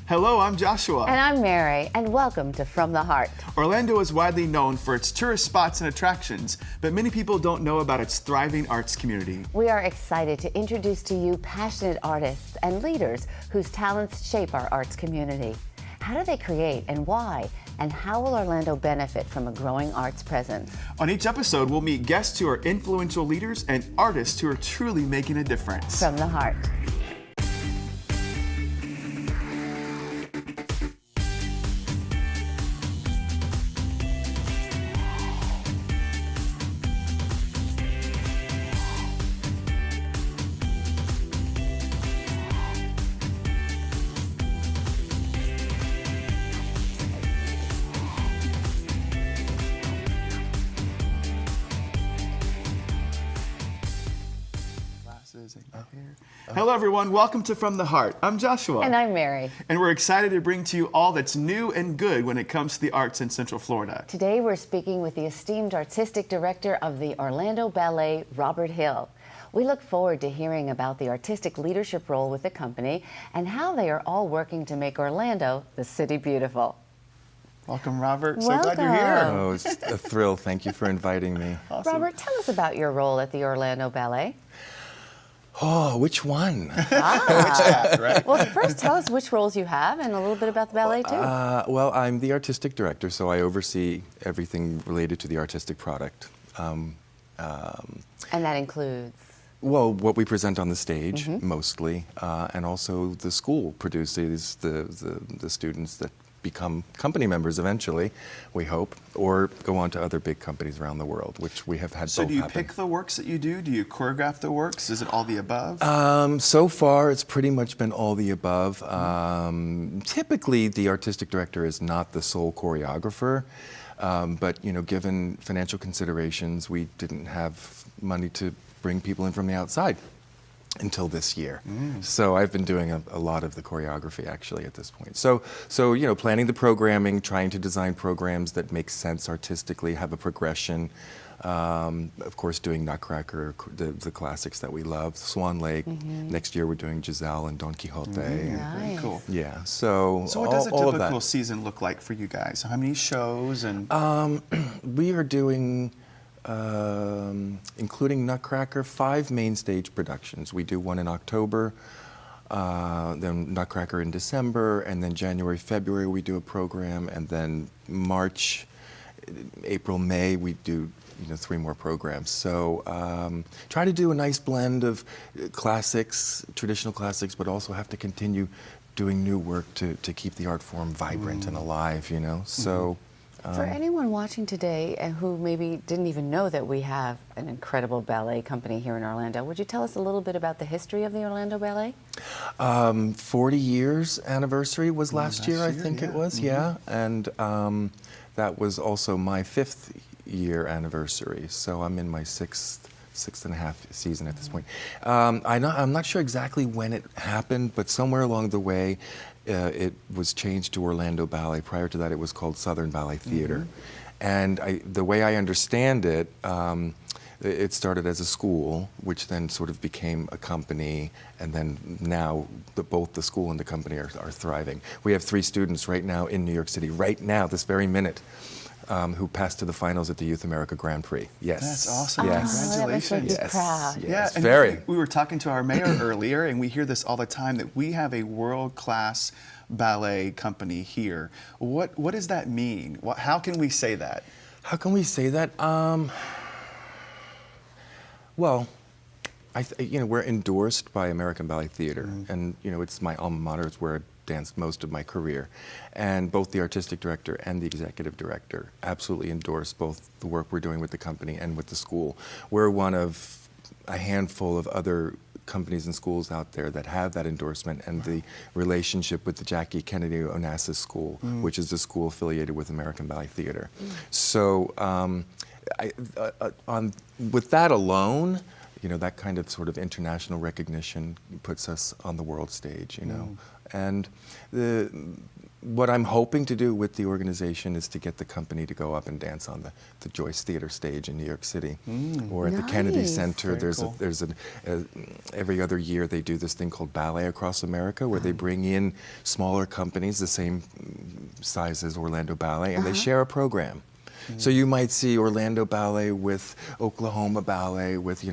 Hello, I'm Joshua. And I'm Mary, and welcome to From the Heart. Orlando is widely known for its tourist spots and attractions, but many people don't know about its thriving arts community. We are excited to introduce to you passionate artists and leaders whose talents shape our arts community. How do they create and why? And how will Orlando benefit from a growing arts presence? On each episode, we'll meet guests who are influential leaders and artists who are truly making a difference. From the Heart. Hello everyone, welcome to From the Heart. I'm Joshua. And I'm Mary. And we're excited to bring to you all that's new and good when it comes to the arts in Central Florida. Today we're speaking with the esteemed artistic director of the Orlando Ballet, Robert Hill. We look forward to hearing about the artistic leadership role with the company and how they are all working to make Orlando the city beautiful. Welcome, Robert. So Welcome. glad you're here. Oh, it's a thrill. Thank you for inviting me. Awesome. Robert, tell us about your role at the Orlando Ballet. Oh, which one? Which hat, right? Well, first tell us which roles you have and a little bit about the ballet, too. Well, I'm the artistic director, so I oversee everything related to the artistic product. And that includes? Well, what we present on the stage, mostly, and also the school produces the students that become company members eventually, we hope, or go on to other big companies around the world, which we have had So both do you happen. pick the works that you do? Do you choreograph the works? Is it all the above? So far, it's pretty much been all the above. Typically, the artistic director is not the sole choreographer, but given financial considerations, we didn't have money to bring people in from the outside until this year. So I've been doing a lot of the choreography actually at this point. So planning the programming, trying to design programs that make sense artistically, have a progression. Of course, doing Nutcracker, the classics that we love, Swan Lake. Next year we're doing Giselle and Don Quixote. Very cool. Yeah, so what does a all of typical that. season look like for you guys? How many shows? And We are doing, including Nutcracker, 5 main stage productions. We do one in October, then Nutcracker in December, and then January, February we do a program, and then March, April, May we do 3 more programs. So try to do a nice blend of classics, traditional classics, but also have to continue doing new work to keep the art form vibrant and alive, So. For anyone watching today who maybe didn't even know that we have an incredible ballet company here in Orlando, would you tell us a little bit about the history of the Orlando Ballet? 40 years anniversary was last year, I think it was, yeah. And that was also my 5th year anniversary. So I'm in my sixth and a half season at this point. I'm not sure exactly when it happened, but somewhere along the way, it was changed to Orlando Ballet. Prior to that, it was called Southern Ballet Theater. And the way I understand it, it started as a school, which then sort of became a company, and then now both the school and the company are thriving. We have 3 students right now in New York City, right now, this very minute, who passed to the finals at the Youth America Grand Prix. Yes. That's awesome. Yes. Congratulations. That makes me proud. Yes, and very. We were talking to our mayor earlier, and we hear this all the time, that we have a world-class ballet company here. What does that mean? How can we say that? How can we say that? Well, we're endorsed by American Ballet Theater, and it's my alma mater. It's where I danced most of my career, and both the artistic director and the executive director absolutely endorse both the work we're doing with the company and with the school. We're one of a handful of other companies and schools out there that have that endorsement and the relationship with the Jackie Kennedy Onassis School, which is the school affiliated with American Ballet Theater. So with that alone, that kind of sort of international recognition puts us on the world stage, And what I'm hoping to do with the organization is to get the company to go up and dance on the Joyce Theater stage in New York City, or at the Kennedy Nice. Center. Very cool. Every other year they do this thing called Ballet across America, where they bring in smaller companies the same size as Orlando Ballet, and they share a program. So you might see Orlando Ballet with Oklahoma Ballet with,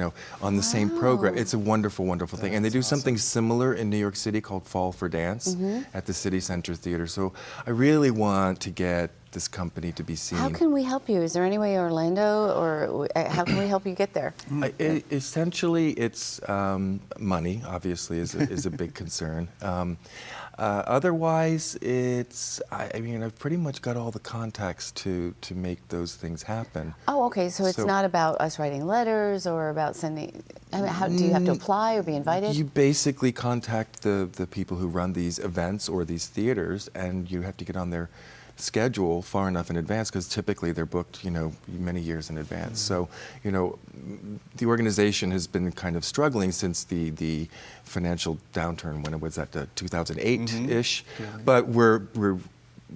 on the same program. It's a wonderful, wonderful thing. And they do something similar in New York City called Fall for Dance at the City Center Theater. So I really want to get this company to be seen. How can we help you? Is there any way Orlando, or how can we help you get there? Essentially, it's money, obviously, is a big concern. Otherwise, I've pretty much got all the contacts to make those things happen. Oh, okay. So it's not about us writing letters or about sending. How do you have to apply or be invited? You basically contact the people who run these events or these theaters, and you have to get on their schedule far enough in advance, because typically they're booked, many years in advance. So, the organization has been kind of struggling since the financial downturn when it was at 2008-ish, but we're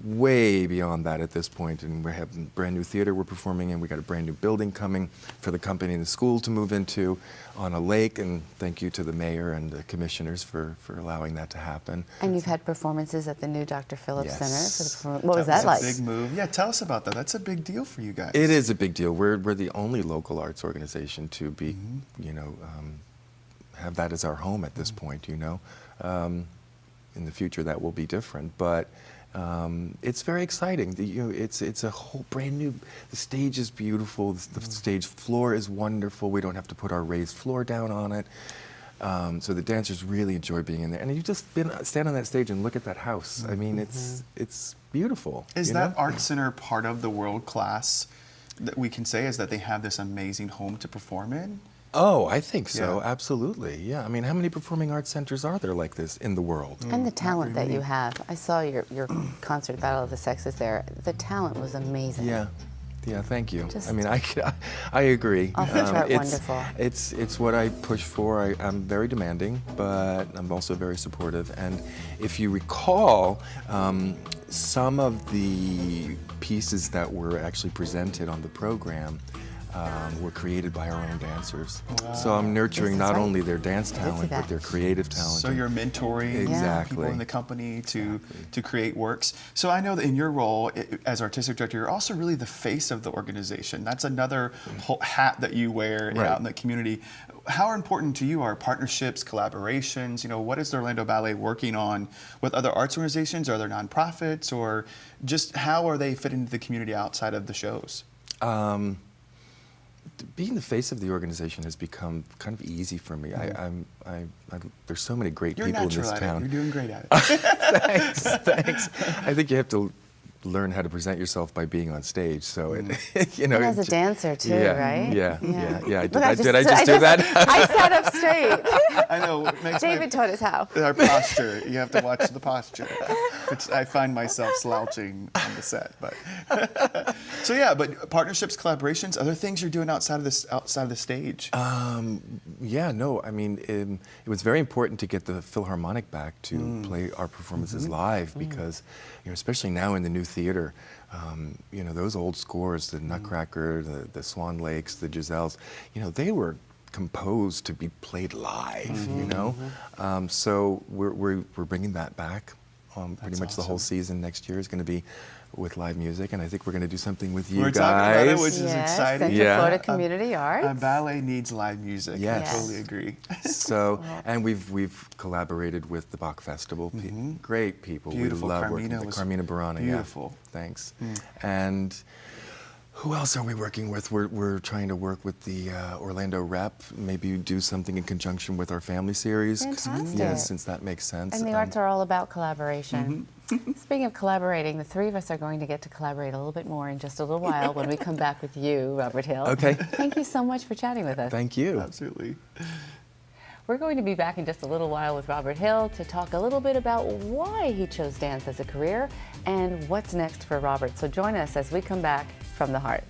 way beyond that at this point, and we have a brand new theater we're performing in. We got a brand new building coming for the company and the school to move into on a lake, and thank you to the mayor and the commissioners for allowing that to happen. And you've had performances at the new Dr. Phillips Yes. Center for the performance. What was that like? A big move. Yeah, tell us about that. That's a big deal for you guys. It is a big deal. We're the only local arts organization to be, have that as our home at this point. In the future, that will be different, but it's very exciting. It's a whole brand new. The stage is beautiful. The stage floor is wonderful. We don't have to put our raised floor down on it. So the dancers really enjoy being in there. And you just stand on that stage and look at that house. I mean, it's beautiful. Is that Art Center part of the world class that we can say, is that they have this amazing home to perform in? Oh, I think so. Yeah. Absolutely. Yeah. I mean, how many performing arts centers are there like this in the world? And the talent that you have. I saw your concert, Battle of the Sexes there. The talent was amazing. Yeah. Yeah, thank you. Just- I mean, I agree. Off the chart wonderful. It's what I push for. I'm very demanding, but I'm also very supportive. And if you recall, some of the pieces that were actually presented on the program were created by our own dancers. So I'm nurturing This is not right. only their dance see talent, that. but their creative talent. So you're mentoring Exactly. people in the company to create works. So I know that in your role as artistic director, you're also really the face of the organization. That's another whole hat that you wear Right. out in the community. How important to you are partnerships, collaborations? What is the Orlando Ballet working on with other arts organizations? Are there nonprofits, or just how are they fit into the community outside of the shows? Being the face of the organization has become kind of easy for me. There's so many great You're people in natural this at town. it. You're doing great at it. Thanks. I think you have to learn how to present yourself by being on stage. So And as a dancer too, right? Yeah. Look, I Did I just do that? I sat up straight. I know. It makes David taught us how. our posture. You have to watch the posture. Which I find myself slouching on the set, but but partnerships, collaborations, other things you're doing outside of the stage. I mean, it was very important to get the Philharmonic back to play our performances live, because, especially now in the new theater, those old scores, the Nutcracker, the Swan Lakes, the Giselles, they were composed to be played live. So we're bringing that back. Pretty much the whole season next year is going to be with live music, and I think we're going to do something with you We're guys. talking about it, which is exciting. Central Florida Community Arts. A ballet needs live music. Yes. I totally agree. So, and we've collaborated with the Bach Festival. Great people. Beautiful. We love Carmina working with was Carmina Burana. beautiful. Yeah. Thanks. And who else are we working with? We're trying to work with the Orlando Rep. Maybe do something in conjunction with our family series. Fantastic. Yes, since that makes sense. And the arts are all about collaboration. Speaking of collaborating, the three of us are going to get to collaborate a little bit more in just a little while when we come back with you, Robert Hill. Okay. Thank you so much for chatting with us. Thank you. Absolutely. We're going to be back in just a little while with Robert Hill to talk a little bit about why he chose dance as a career and what's next for Robert. So join us as we come back from the heart.